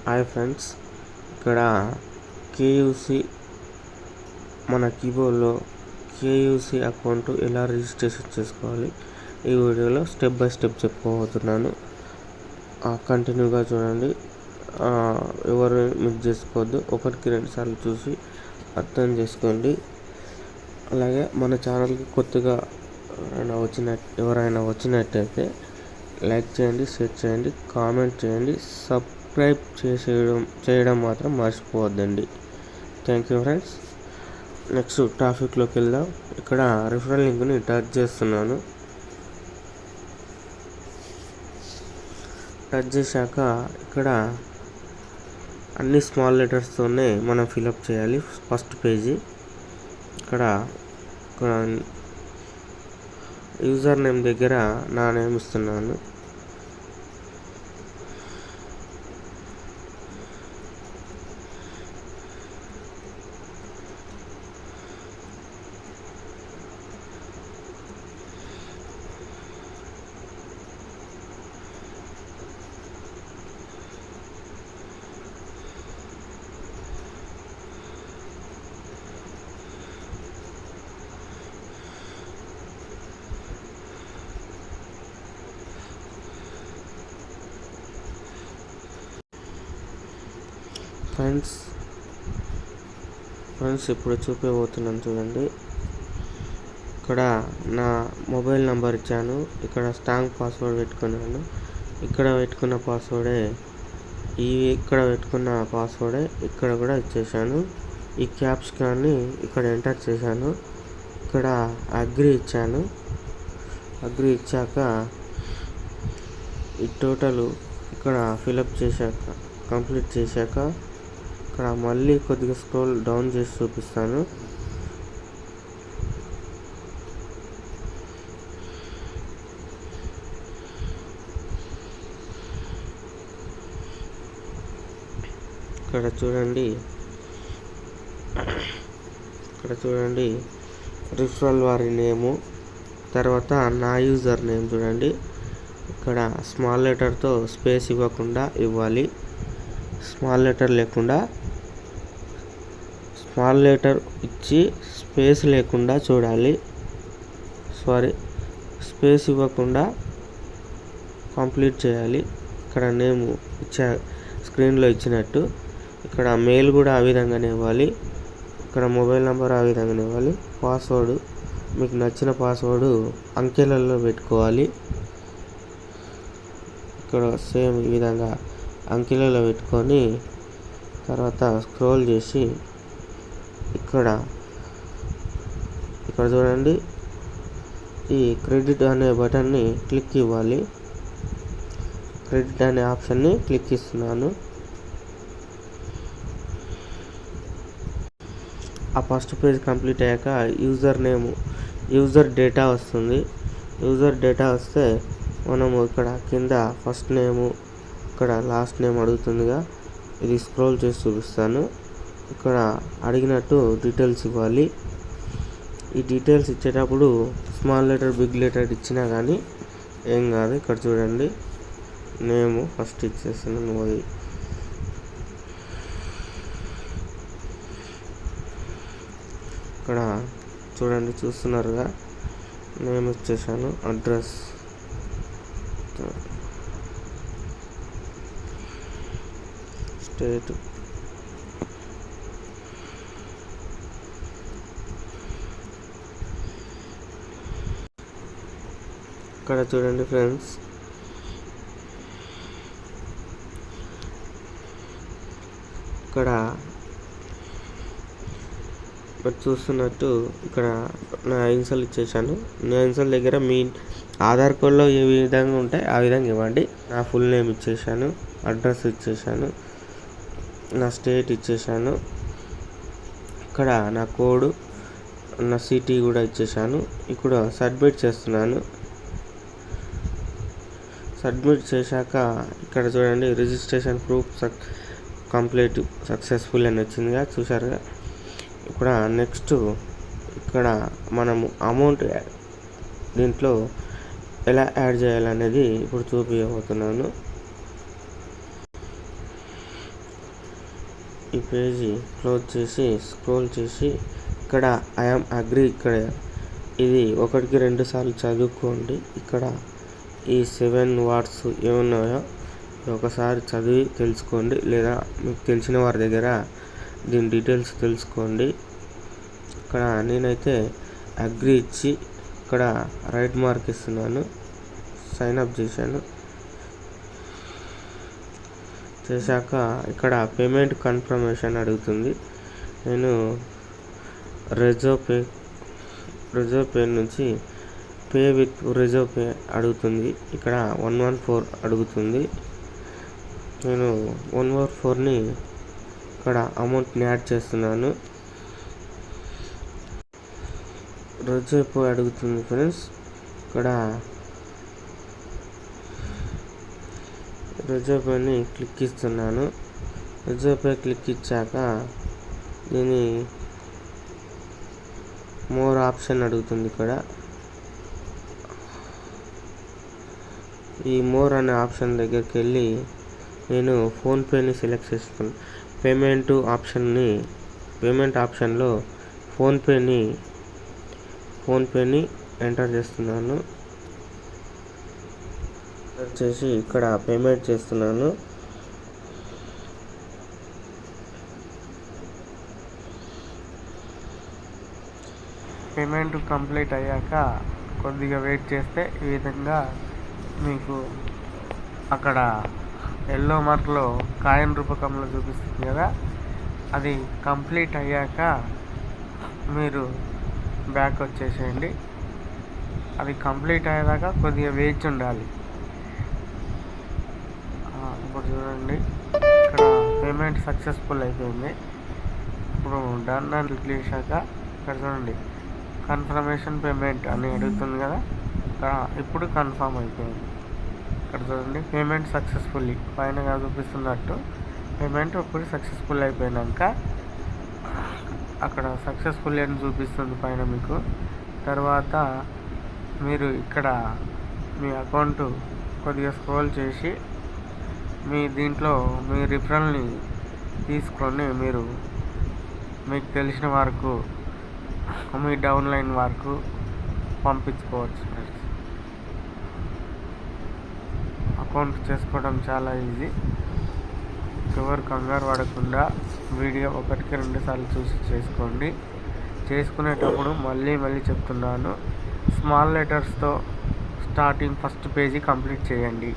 Hi friends, ఇక్కడ KUC మన కీబోర్డ్లో KUC account ఎలా రిజిస్ట్రేషన్ చేసుకోవాలి ఈ వీడియోలో స్టెప్ బై స్టెప్ చెప్పుకోబోతున్నాను. కంటిన్యూగా చూడండి. ఎవరు మిస్ చేసుకోవద్దు. ఒకటికి 2 సార్లు చూసి అర్థం చేసుకోండి. అలాగే మన ఛానల్కి కొత్తగా ఎవరైనా వచ్చినట్టయితే లైక్ చేయండి, షేర్ చేయండి, కామెంట్ చేయండి, సబ్స్క్రైబ్ చేయడం మాత్రం మర్చిపోవద్దండి. Thank you friends. నెక్స్ట్ టాపిక్లోకి వెళ్దాం. ఇక్కడ రిఫరల్ లింక్ని టచ్ చేస్తున్నాను. టచ్ చేశాక ఇక్కడ అన్ని స్మాల్ లెటర్స్తోనే మనం ఫిలప్ చేయాలి. ఫస్ట్ పేజీ ఇక్కడ యూజర్ నేమ్ దగ్గర నా నేమ్ ఇస్తున్నాను. ఫ్రెండ్స్ ఇప్పుడు చూపించబోతున్నాను చూడండి. ఇక్కడ నా మొబైల్ నెంబర్ ఇచ్చాను. ఇక్కడ స్ట్రాంగ్ పాస్వర్డ్ పెట్టుకున్నాను. ఇక్కడ పెట్టుకున్న పాస్వర్డే ఇక్కడ కూడా ఇచ్చేసాను. ఈ క్యాప్స్ కానీ ఇక్కడ ఎంటర్ చేశాను. ఇక్కడ అగ్రి ఇచ్చాను. అగ్రి ఇచ్చాక ఈ టోటల్ ఇక్కడ ఫిలప్ చేశాక కంప్లీట్ చేశాక ఇక్కడ మళ్ళీ కొద్దిగా స్క్రోల్ డౌన్ చేసి చూపిస్తాను. ఇక్కడ చూడండి రిఫరల్ వారి నేము, తర్వాత నా యూజర్ నేమ్ చూడండి. ఇక్కడ స్మాల్ లెటర్తో స్పేస్ ఇవ్వకుండా ఇవ్వాలి. స్మాల్ లెటర్ లేకుండా స్మాల్ లెటర్ ఇచ్చి స్పేస్ లేకుండా చూడాలి. స్పేస్ ఇవ్వకుండా కంప్లీట్ చేయాలి. ఇక్కడ నేమ్ స్క్రీన్లో ఇచ్చినట్టు ఇక్కడ మెయిల్ కూడా ఆ విధంగానే ఇవ్వాలి. ఇక్కడ మొబైల్ నెంబర్ ఆ విధంగానే ఇవ్వాలి. పాస్వర్డ్ మీకు నచ్చిన పాస్వర్డ్ అంకెలలో పెట్టుకోవాలి. ఇక్కడ సేమ్ ఈ విధంగా అంకెలలో పెట్టుకొని తర్వాత స్క్రోల్ చేసి ఇక్కడ చూడండి ఈ క్రెడిట్ అనే బటన్ని క్లిక్ ఇవ్వాలి. క్రెడిట్ అనే ఆప్షన్ని క్లిక్ ఇస్తున్నాను. ఆ ఫస్ట్ పేజ్ కంప్లీట్ అయ్యాక యూజర్ డేటా వస్తుంది. యూజర్ డేటా వస్తే మనము ఇక్కడ కింద ఫస్ట్ నేము ఇక్కడ లాస్ట్ నేమ్ అడుగుతుందిగా, ఇది స్క్రోల్ చేసి చూపిస్తాను. ఇక్కడ అడిగినట్టు డీటెయిల్స్ ఇవ్వాలి. ఈ డీటెయిల్స్ ఇచ్చేటప్పుడు స్మాల్ లెటర్ బిగ్ లెటర్ ఇచ్చినా కానీ ఏం కాదు. ఇక్కడ చూడండి నేము ఫస్ట్ ఇచ్చేస్తున్నాను. ఇక్కడ చూడండి చూస్తున్నారుగా నేమ్ ఇచ్చేసాను. అడ్రస్ స్టేట్ ఇక్కడ చూడండి ఫ్రెండ్స్ ఇక్కడ చూస్తున్నట్టు ఇక్కడ నా ఇన్సల్ ఇచ్చేసాను. నా ఇన్సల్ దగ్గర మీ ఆధార్ కార్డులో ఏ విధంగా ఉంటాయి ఆ విధంగా ఇవ్వండి. నా ఫుల్ నేమ్ ఇచ్చేసాను, అడ్రస్ ఇచ్చేసాను, నా స్టేట్ ఇచ్చేసాను, ఇక్కడ నా కోడ్, నా సిటీ కూడా ఇచ్చేసాను. ఇప్పుడు సబ్మిట్ చేస్తున్నాను. సబ్మిట్ చేశాక ఇక్కడ చూడండి రిజిస్ట్రేషన్ ప్రూఫ్ కంప్లీట్ సక్సెస్ఫుల్ అని వచ్చిందిగా చూసారుగా. ఇక్కడ నెక్స్ట్ ఇక్కడ మనము అమౌంట్ దీంట్లో ఎలా యాడ్ చేయాలనేది ఇప్పుడు చూపించబోతున్నాను. ఈ పేజీ క్లోజ్ చేసి స్క్రోల్ చేసి ఇక్కడ ఐఎమ్ అగ్రీ ఇక్కడ ఇది 1కి 2 సార్లు చదువుకోండి. ఇక్కడ ఈ 7 వర్డ్స్ ఏమున్నాయో ఒకసారి చదివి తెలుసుకోండి, లేదా మీకు తెలిసిన వారి దగ్గర దీని డీటెయిల్స్ తెలుసుకోండి. ఇక్కడ నేనైతే అగ్రీ ఇచ్చి ఇక్కడ రైట్ మార్క్ ఇస్తున్నాను. సైన్ అప్ చేశాక ఇక్కడ పేమెంట్ కన్ఫర్మేషన్ అడుగుతుంది. నేను రిజర్వ్ పే నుంచి పే విత్ రిజర్వ్ పే అడుగుతుంది. ఇక్కడ 114 అడుగుతుంది. నేను 114ని ఇక్కడ అమౌంట్ని యాడ్ చేస్తున్నాను. రిజర్వ్ పే అడుగుతుంది ఫ్రెండ్స్. ఇక్కడ రిజర్వ్ పేని క్లిక్ ఇస్తున్నాను. రిజర్వ్ పే క్లిక్ ఇచ్చాక దీని మోర్ ఆప్షన్ అడుగుతుంది. ఇక్కడ ఈ మోర్ అనే ఆప్షన్ దగ్గరికి వెళ్ళి నేను ఫోన్పేని సెలెక్ట్ చేసుకున్నాను. పేమెంట్ ఆప్షన్లో ఫోన్పేని ఎంటర్ చేస్తున్నాను. చేసి ఇక్కడ పేమెంట్ చేస్తున్నాను. పేమెంట్ కంప్లీట్ అయ్యాక కొద్దిగా వెయిట్ చేస్తే ఈ విధంగా మీకు అక్కడ ఎల్లో మార్క్లో కాయిన్ రూపకంలో చూపిస్తుంది కదా, అది కంప్లీట్ అయ్యాక మీరు బ్యాక్ వచ్చేసేయండి. అది కంప్లీట్ అయ్యేదాకా కొద్దిగా వేచి ఉండాలి. ఇప్పుడు చూడండి, ఇక్కడ పేమెంట్ సక్సెస్ఫుల్ అయిపోయింది. ఇప్పుడు డన్ అని క్లిక్ చేశాక ఇక్కడ చూడండి కన్ఫర్మేషన్ పేమెంట్ అని అడుగుతుంది కదా, ఇప్పుడు కన్ఫర్మ్ అయిపోయింది. ఇక్కడ చూడండి పేమెంట్ సక్సెస్ఫుల్లీ పైన చూపిస్తున్నట్టు పేమెంట్ ఇప్పుడు సక్సెస్ఫుల్ అయిపోయినాక అక్కడ సక్సెస్ఫుల్ అని చూపిస్తుంది పైన మీకు. తర్వాత మీరు ఇక్కడ మీ అకౌంట్ కొద్దిగా స్క్రోల్ చేసి మీ దీంట్లో మీ రిఫరల్ని తీసుకొని మీరు మీకు తెలిసిన వరకు మీ డౌన్లైన్ వరకు పంపించుకోవచ్చు. అకౌంట్ చేసుకోవడం చాలా ఈజీ. ఎవరు కంగారు పడకుండా వీడియో 1కి 2 సార్లు చూసి చేసుకోండి. చేసుకునేటప్పుడు మళ్ళీ చెప్తున్నాను, స్మాల్ లెటర్స్తో స్టార్టింగ్ ఫస్ట్ పేజీ కంప్లీట్ చేయండి.